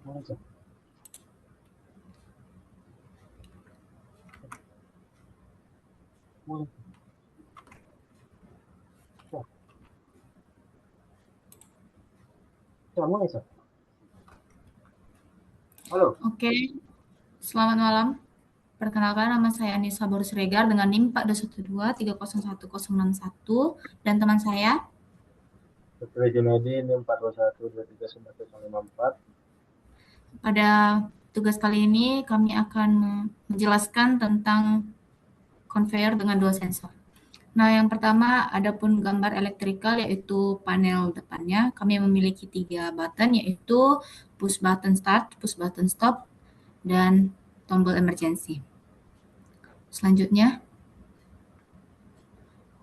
Boleh, Cak. Boleh, Cak. Cak, boleh, Cak. Halo. Oke, selamat malam. Perkenalkan nama saya Anissa Boru Siregar dengan NIM 4212301061 dan teman saya. Dr. Junadi, NIM 421239054. Pada tugas kali ini kami akan menjelaskan tentang conveyor dengan dua sensor. Nah, yang pertama adapun gambar elektrikal yaitu panel depannya. Kami memiliki tiga button yaitu push button start, push button stop, dan tombol emergency. Selanjutnya,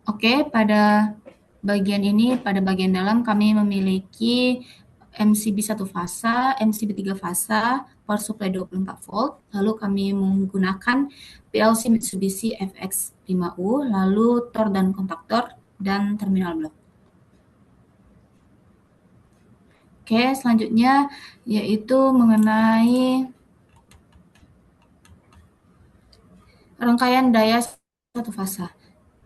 oke, pada bagian dalam kami memiliki MCB 1 fasa, MCB 3 fasa, power supply 24 volt, lalu kami menggunakan PLC Mitsubishi FX5U, lalu tor dan kontaktor, dan terminal blok. Oke, selanjutnya yaitu mengenai rangkaian daya satu fasa.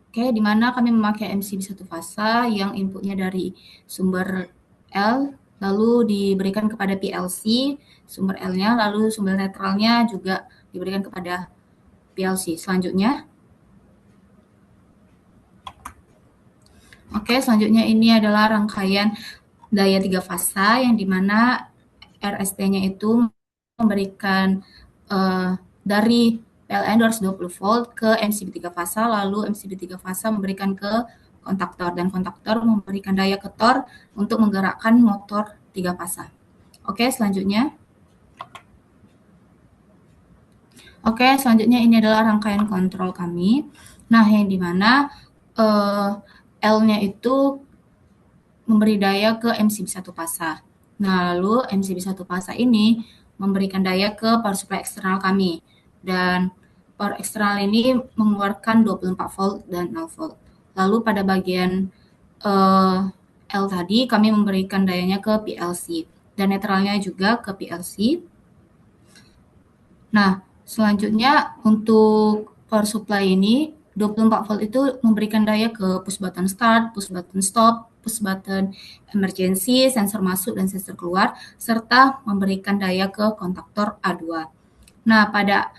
Oke, di mana kami memakai MCB satu fasa yang inputnya dari sumber L, lalu diberikan kepada PLC, sumber L-nya, lalu sumber netralnya juga diberikan kepada PLC. Selanjutnya, oke, selanjutnya ini adalah rangkaian daya tiga fasa yang dimana RST-nya itu memberikan dari PLN 220 volt ke MCB 3 fasa, lalu MCB 3 fasa memberikan ke kontaktor, dan kontaktor memberikan daya ke tor untuk menggerakkan motor 3 fasa. Oke, selanjutnya. Oke, selanjutnya ini adalah rangkaian kontrol kami. Nah, yang dimana L-nya itu memberi daya ke MCB 1 fasa. Nah, lalu MCB 1 fasa ini memberikan daya ke power supply eksternal kami. Dan power eksternal ini mengeluarkan 24 volt dan 0 volt. Lalu pada bagian L tadi kami memberikan dayanya ke PLC dan netralnya juga ke PLC. Nah, selanjutnya untuk power supply ini 24 volt itu memberikan daya ke push button start, push button stop, push button emergency, sensor masuk dan sensor keluar, serta memberikan daya ke kontaktor A2. Nah, pada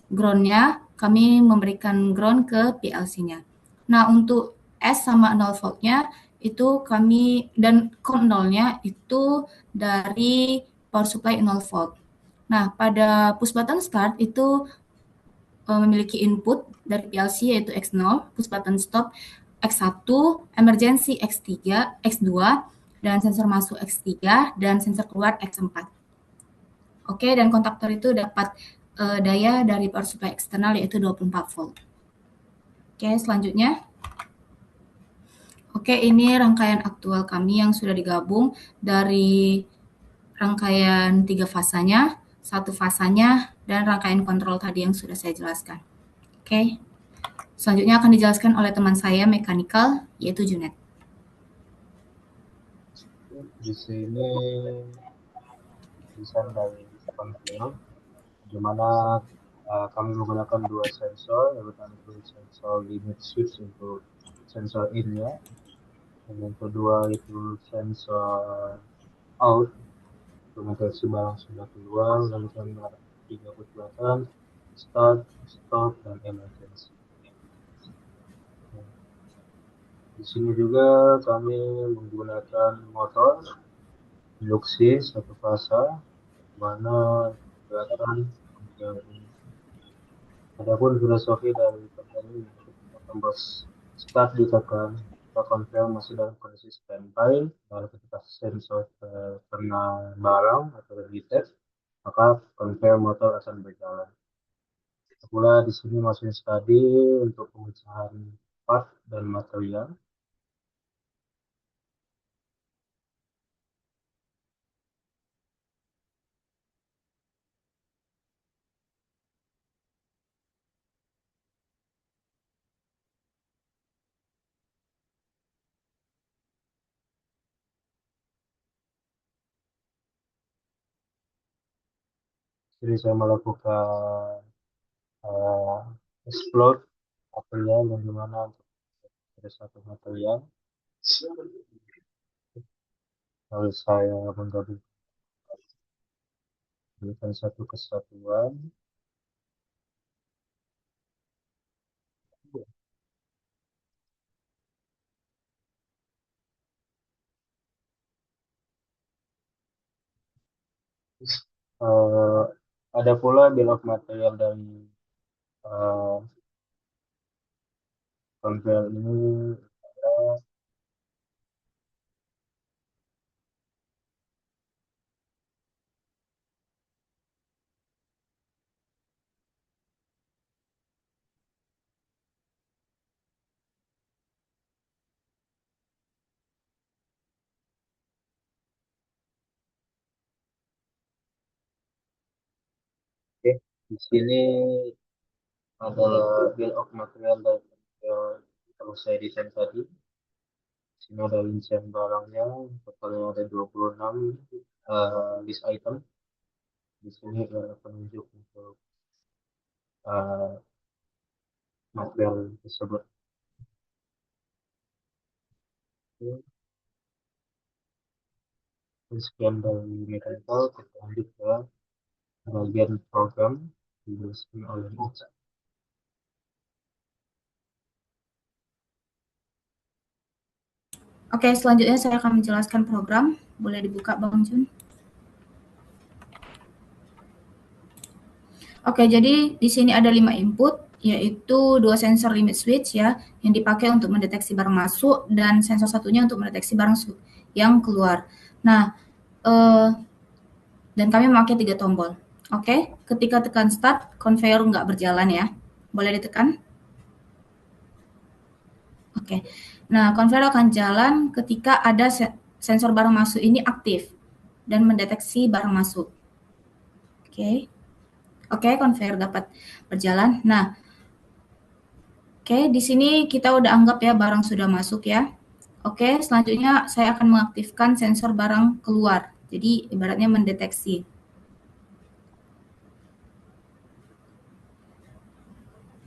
ground-nya kami memberikan ground ke PLC-nya. Nah, untuk S sama 0 voltnya itu kami, dan count 0-nya itu dari power supply 0 volt. Nah, pada push button start itu memiliki input dari PLC yaitu X0, push button stop X1, emergency X3, X2, dan sensor masuk X3, dan sensor keluar X4. Oke, dan kontaktor itu dapat daya dari power supply eksternal yaitu 24 volt. Oke, selanjutnya. Oke, ini rangkaian aktual kami yang sudah digabung dari rangkaian 3 fasanya, 1 fasanya, dan rangkaian kontrol tadi yang sudah saya jelaskan. Oke, selanjutnya akan dijelaskan oleh teman saya mekanikal, yaitu Junet. Di sini desain dari konveyor, di mana kami menggunakan dua sensor, yang pertama itu sensor limit switch untuk sensor in-nya, dan yang kedua itu sensor out untuk mendeteksi barang sudah keluar, lalu kami menggunakan tiga push button, start, stop, dan emergency. Di sini juga kami menggunakan motor induksi satu fasa, mana gerakan adapun filosofi dari program ini ketika tombol start ditekan, kita konfirm masih dalam kondisi standby, lalu ketika sensor kena barang atau detect, maka konfirm motor akan berjalan. Pula di sini masih study untuk pemecahan part dan material. Jadi saya melakukan explore material yang dimana ada satu material, lalu saya menggabungkan satu kesatuan. Eh, ada pula bill of material dari eh, konvel ini. Ada, oke, di sini adalah bill of material dari kalau saya desain tadi. Di sini ada rincian barangnya, totalnya ada 26 list item. Di sini ada penunjuk untuk eh, material tersebut. Sekian dari mechanical, kita lanjut ke bagian program dijelaskan oleh Ica. Oke, selanjutnya saya akan menjelaskan program. Boleh dibuka, Bang Jun? Oke, jadi di sini ada 5 input, yaitu 2 sensor limit switch ya, yang dipakai untuk mendeteksi barang masuk, dan sensor satunya untuk mendeteksi barang yang keluar. Nah, dan kami memakai 3 tombol. Oke, ketika tekan start, conveyor nggak berjalan ya. Boleh ditekan? Oke. Nah, conveyor akan jalan ketika ada sensor barang masuk ini aktif dan mendeteksi barang masuk. Oke. Oke, conveyor dapat berjalan. Nah, oke, di sini kita udah anggap ya barang sudah masuk ya. Oke, selanjutnya saya akan mengaktifkan sensor barang keluar. Jadi ibaratnya mendeteksi.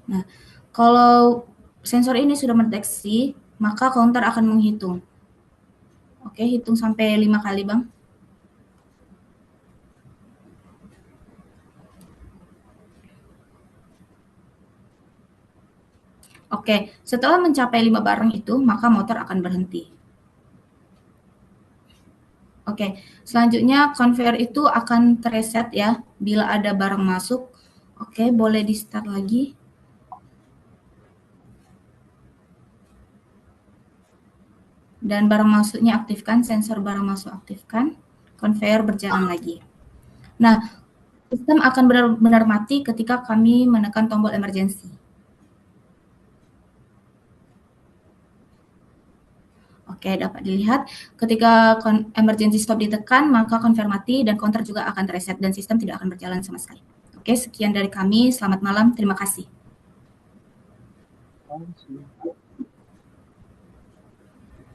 Nah, kalau sensor ini sudah mendeteksi, maka counter akan menghitung. Oke, hitung sampai 5 kali, Bang. Oke, setelah mencapai 5 barang itu, maka motor akan berhenti. Oke, selanjutnya conveyor itu akan terreset ya bila ada barang masuk. Oke, boleh di start lagi. Dan barang masuknya aktifkan, sensor barang masuk aktifkan, conveyor berjalan lagi. Nah, sistem akan benar-benar mati ketika kami menekan tombol emergency. Oke, dapat dilihat ketika emergency stop ditekan, maka conveyor mati dan counter juga akan terreset dan sistem tidak akan berjalan sama sekali. Oke, sekian dari kami. Selamat malam. Terima kasih.